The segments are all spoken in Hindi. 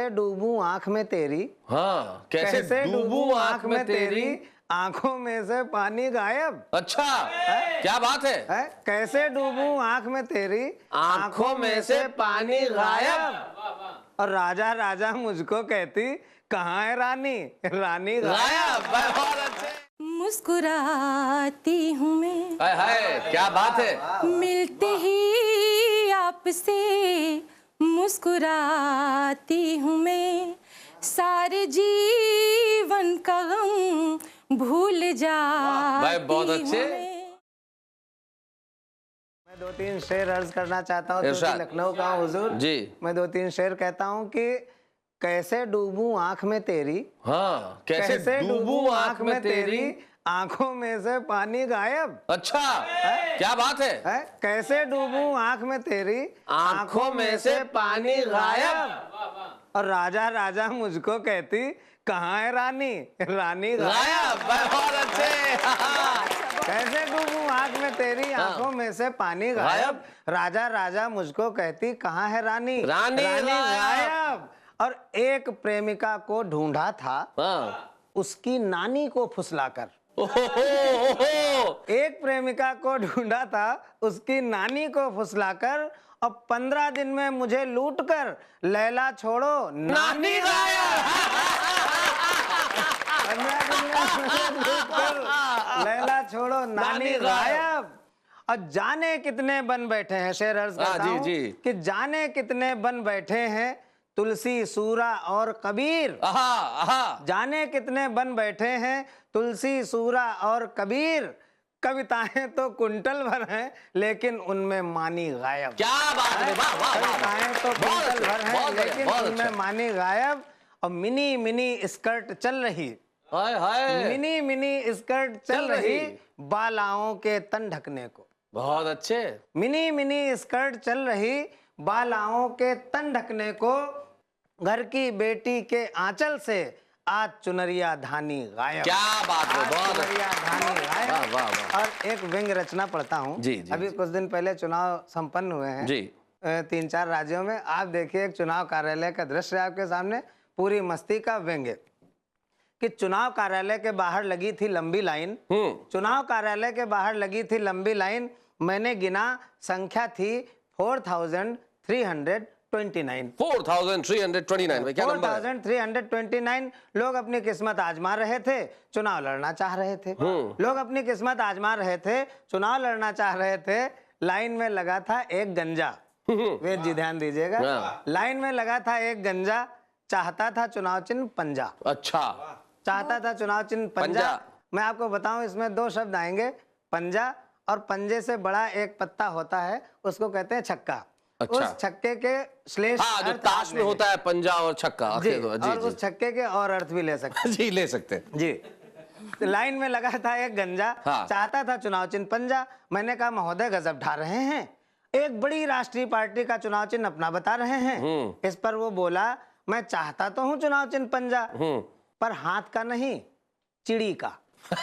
कैसे डूबूं आंख में तेरी। हाँ, कैसे डूबूं आंख में तेरी, आंखों में से पानी गायब। अच्छा, क्या बात है? कैसे डूबूं आंख में तेरी, आंखों में से पानी गायब। और राजा राजा मुझको कहती, कहाँ है रानी, रानी गायब। बहुत अच्छे। मुस्कुराती हूँ मैं, हाय हाय, क्या बात है? मिलते ही आपसे मुस्कुराती हूँ मैं, सारे जीवन का गम भूल जाती हूँ बहुत अच्छे। मैं 2-3 शेर अर्ज करना चाहता हूँ, इरशाद। क्योंकि लखनऊ का हूँ हुजूर जी। मैं 2-3 शेर कहता हूँ कि कैसे डूबूं आंख में तेरी। हाँ, कैसे डूबूं आंख में तेरी, आंखों में से पानी गायब। अच्छा, क्या बात है? कैसे डूबूं आंख में तेरी, आंखों में से पानी गायब। और राजा राजा मुझको कहती, कहाँ है रानी, रानी गायब। बहुत अच्छे। कैसे डूबूं आंख में तेरी, आंखों में से पानी गायब। राजा राजा मुझको कहती, कहाँ है रानी, रानी गायब। और एक प्रेमिका को ढूंढा था, उसकी नानी को फुसलाकर। एक प्रेमिका को ढूंढा था, उसकी नानी को फुसलाकर, और 15 दिन में मुझे लूट कर लैला छोड़ो नानी गायब। 15 दिन में मुझे लूट कर लैला छोड़ो नानी गायब। और जाने कितने बन बैठे हैं, शेर अर्ज करता हूं कि जाने कितने बन बैठे हैं तुलसी सूरा और कबीर। जाने कितने बन बैठे हैं तुलसी सूरा और कबीर, कविताएं तो कुंटल भर हैं लेकिन उनमें मानी गायब। क्या बात है, कविताएं तो कुंटल भर हैं लेकिन उनमें मानी गायब। और मिनी मिनी स्कर्ट चल रही, मिनी मिनी स्कर्ट चल रही बालाओं के तन ढकने को। बहुत अच्छे। मिनी मिनी स्कर्ट चल रही बालाओं के तन ढकने को, घर की बेटी के आंचल से आज चुनरिया धानी गायब। क्या बात है, बहुत चुनरिया धानी गायब। और एक व्यंग्य रचना पढ़ता हूँ। अभी कुछ दिन पहले चुनाव संपन्न हुए हैं 3-4 राज्यों में। आप देखिए, एक चुनाव कार्यालय का दृश्य आपके सामने, पूरी मस्ती का व्यंग्य कि चुनाव कार्यालय के बाहर लगी थी लंबी लाइन। चुनाव कार्यालय के बाहर लगी थी लंबी लाइन, मैंने गिना संख्या थी 4329। 4329 क्या नंबर है? 4329 लोग अपनी किस्मत आजमा रहे थे, चुनाव लड़ना चाह रहे थे। लोग अपनी किस्मत आजमा रहे थे, चुनाव लड़ना चाह रहे थे। लाइन में लगा था एक गंजा, वेद जी ध्यान दीजिएगा, लाइन में लगा था एक गंजा, चाहता था चुनाव चिन्ह पंजा। अच्छा, चाहता था चुनाव चिन्ह पंजा। मैं आपको बताऊं, इसमें 2 शब्द आएंगे, पंजा, और पंजे से बड़ा एक पत्ता होता है, उसको कहते हैं छक्का। अच्छा। उस छक्के के श्लेष जो ताश में होता है पंजा और छक्का, और उस छक्के के और अर्थ भी ले सकते जी, ले सकते हैं जी। लाइन में लगा था एक गंजा, चाहता था चुनाव चिन्ह पंजा। मैंने कहा, महोदय गजब ढा रहे हैं, एक बड़ी राष्ट्रीय पार्टी का चुनाव चिन्ह अपना बता रहे हैं। इस पर वो बोला, मैं चाहता तो हूँ चुनाव चिन्ह पंजा, पर हाथ का नहीं, चिड़ी का।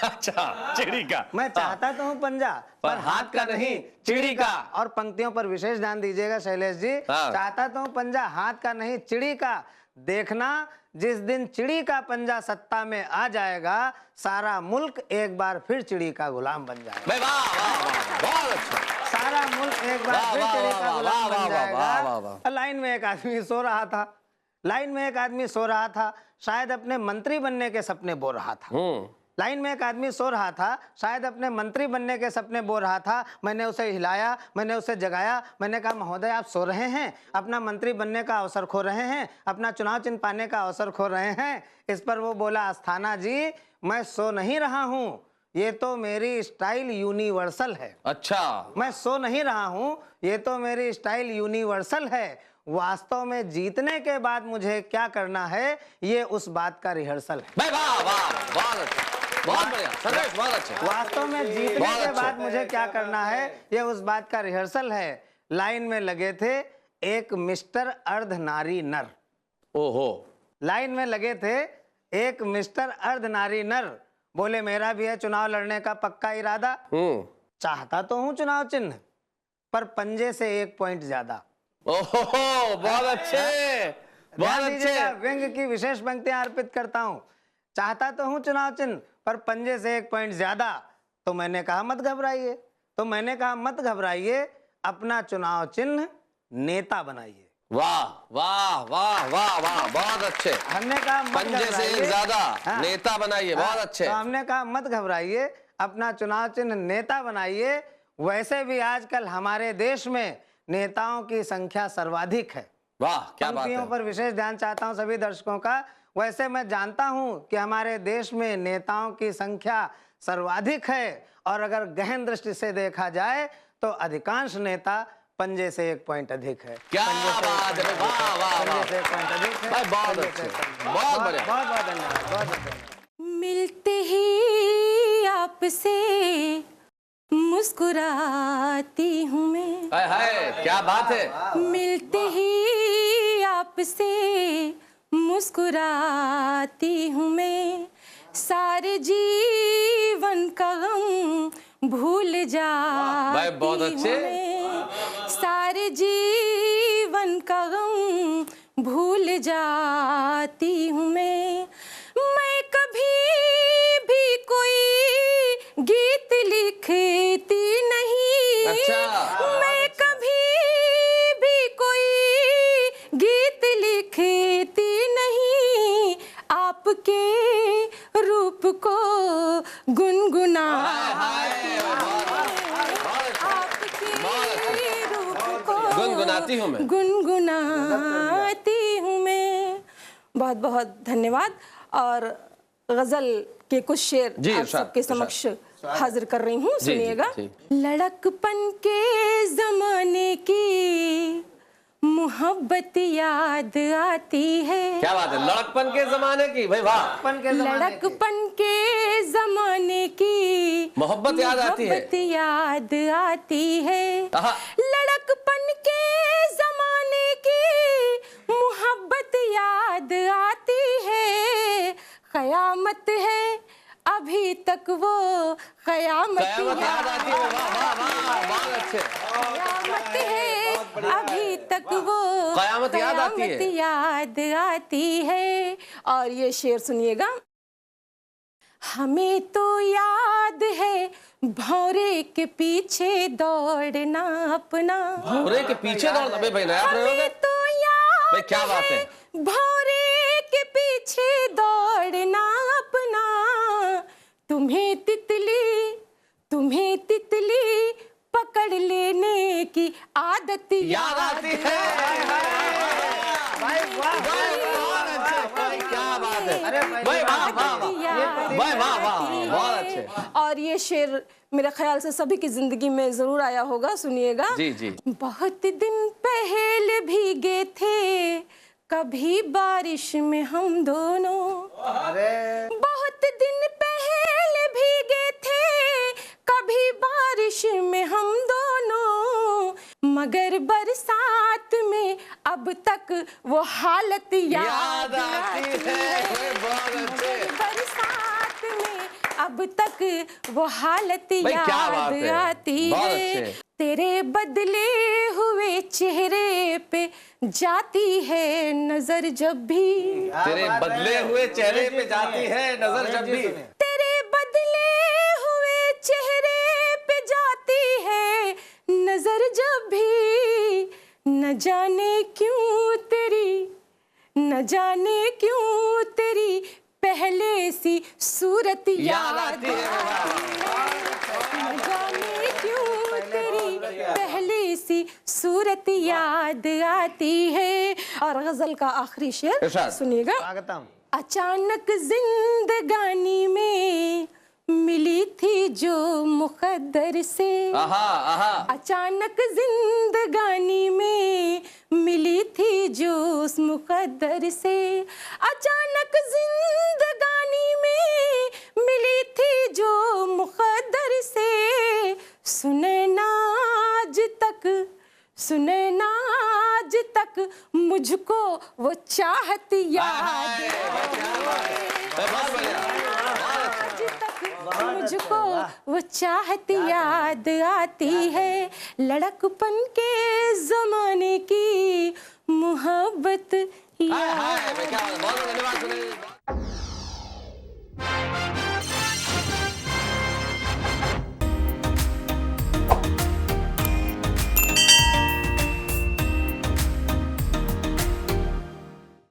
अच्छा, चिड़ी का। मैं चाहता तो हूँ पंजा, पर हाथ का नहीं, चिड़ी का। और पंक्तियों पर विशेष ध्यान दीजिएगा शैलेश जी। चाहता तो हूँ पंजा, हाथ का नहीं, चिड़ी का। देखना जिस दिन चिड़ी का पंजा सत्ता में आ जाएगा, सारा मुल्क एक बार फिर चिड़ी का गुलाम बन जाएगा। बहुत अच्छा। सारा मुल्क एक बार फिर चिड़ी का गुलाम बन जाएगा। लाइन में एक आदमी सो रहा था, लाइन में एक आदमी सो रहा था, शायद अपने मंत्री बनने के सपने बो रहा था। लाइन में एक आदमी सो रहा था, शायद अपने मंत्री बनने के सपने बो रहा था। मैंने उसे हिलाया, मैंने उसे जगाया, मैंने कहा, महोदय आप सो रहे हैं, अपना मंत्री बनने का अवसर खो रहे हैं, अपना चुनाव चिन्ह पाने का अवसर खो रहे हैं। इस पर वो बोला, अस्थाना जी मैं सो नहीं रहा हूँ, ये तो मेरी स्टाइल यूनिवर्सल है। अच्छा, मैं सो नहीं रहा हूँ, ये तो मेरी स्टाइल यूनिवर्सल है। वास्तव में जीतने के बाद मुझे क्या करना है, ये उस बात का रिहर्सल है। बहुत बढ़िया, संदेश बहुत अच्छा। वास्तव में जीतने के बाद मुझे क्या करना है, ये उस बात का रिहर्सल है। लाइन में लगे थे एक मिस्टर अर्धनारी नर। ओहो। लाइन में लगे थे एक मिस्टर अर्धनारी नर, बोले मेरा भी है चुनाव लड़ने का पक्का इरादा। चाहता तो हूँ चुनाव चिन्ह, पर पंजे से 1 पॉइंट ज्यादा। ओहो, बहुत अच्छे। बहुत ध्यान अच्छे। दीजिएगा, व्यंग की विशेष पंक्तियां अर्पित करता हूं। चाहता तो हूं चुनाव चिन्ह, पर पंजे से 1 पॉइंट ज्यादा। तो मैंने कहा मत घबराइए, अपना चुनाव चिन्ह नेता बनाइए। वाह वाह वाह वाह वाह, बहुत अच्छे। हमने कहा मत पंजे से एक ज्यादा, हाँ। नेता बनाइए, बहुत अच्छे। तो हमने कहा मत घबराइए, अपना चुनाव चिन्ह नेता बनाइए। वैसे भी आजकल हमारे देश में नेताओं की संख्या सर्वाधिक है। वाह, क्या बात पंक्तियों है। पर विशेष ध्यान चाहता हूं सभी दर्शकों का। वैसे मैं जानता हूं कि हमारे देश में नेताओं की संख्या सर्वाधिक है, और अगर गहन दृष्टि से देखा जाए तो अधिकांश नेता पंजे से 1 पॉइंट अधिक है। क्या बात है, वाह वाह वाह, पंजे से 1 पॉइंट अधिक है। भाई बहुत अच्छे, बहुत बढ़िया। बहुत बहुत धन्यवाद, बहुत बहुत धन्यवाद। मिलते ही आपसे मुस्कुराती हूँ मैं, हाय हाय, क्या बात है। मिलते ही आपसे मुस्कुराती हूँ मैं, सारे जीवन का गम भूल भाई बहुत जाती हूँ अच्छे। मैं, सारे जीवन का गम भूल जाती हूँ मैं कभी भी कोई गीत लिखती नहीं। अच्छा। मैं कभी भी कोई गीत लिखती नहीं, आपके रूप को गुनगुनाती गुनगुनाती हूँ मैं। गुनगुनाती हूँ मैं। बहुत बहुत धन्यवाद। और गजल के कुछ शेर जी, आप इरशाद, सबके समक्ष हाजिर कर रही हूँ, जी, सुनिएगा। जी। लड़कपन के जमाने की मोहब्बत याद आती है। क्या बात है, लड़कपन के जमाने की, भाई वाह। लड़कपन के जमाने की मोहब्बत याद आती है। मोहब्बत याद आती है। आहा। लड़कपन के जमाने की मोहब्बत याद आती है। कयामत है अभी तक वो कयामत याद आती है। वाह वाह वाह, बहुत अच्छे। कयामत है अभी तक वो कयामत याद आती है। कयामत याद आती है। और ये शेर सुनिएगा। हमें तो याद है भौरे के पीछे दौड़ना अपना। भौरे के पीछे दौड़ना, भाई नया प्रयोग है। हमें तो याद भाई क्या बात है। भौरे के पीछे दौड़ना अपना। तुम्हें तितली पकड़ लेने की आदत याद आती है। भाई वाह, क्या बात है। अरे भाई वाह वाह वाह वाह वाह, बहुत अच्छे। और ये शेर मेरे ख्याल से सभी की जिंदगी में जरूर आया होगा, सुनिएगा। जी जी। बहुत दिन पहले भीगे थे कभी बारिश में हम दोनों। अरे बहुत दिन पहले भीगे थे कभी बारिश में हम दोनों, मगर बरसात में अब तक वो हालत याद आती है। बहुत अच्छे। बरसात में अब तक वो हालत याद आती बहुत है। अच्छे। तेरे बदले हुए चेहरे पे जाती है नजर जब भी। तेरे बदले हुए चेहरे पे जाती है नजर जब भी। तेरे बदले हुए चेहरे पे जाती है नजर जब भी। न जाने क्यों तेरी पहले सी सूरत याद आती है। न जाने क्यों तेरी पहले सी सूरत याद आती है। और गजल का आखिरी शेर सुनिएगा। स्वागतम। अचानक जिंदगानी में मिली थी जो मुकद्दर से। अचानक जिंदगानी में मिली थी जो उस मुकद्दर से। अचानक जिंदगानी में मिली थी जो मुकद्दर से। सुने ना आज तक मुझको वो चाहत याद मुझको वो चाहत याद आती है। लड़कपन के जमाने की मोहब्बत हाय हाय, क्या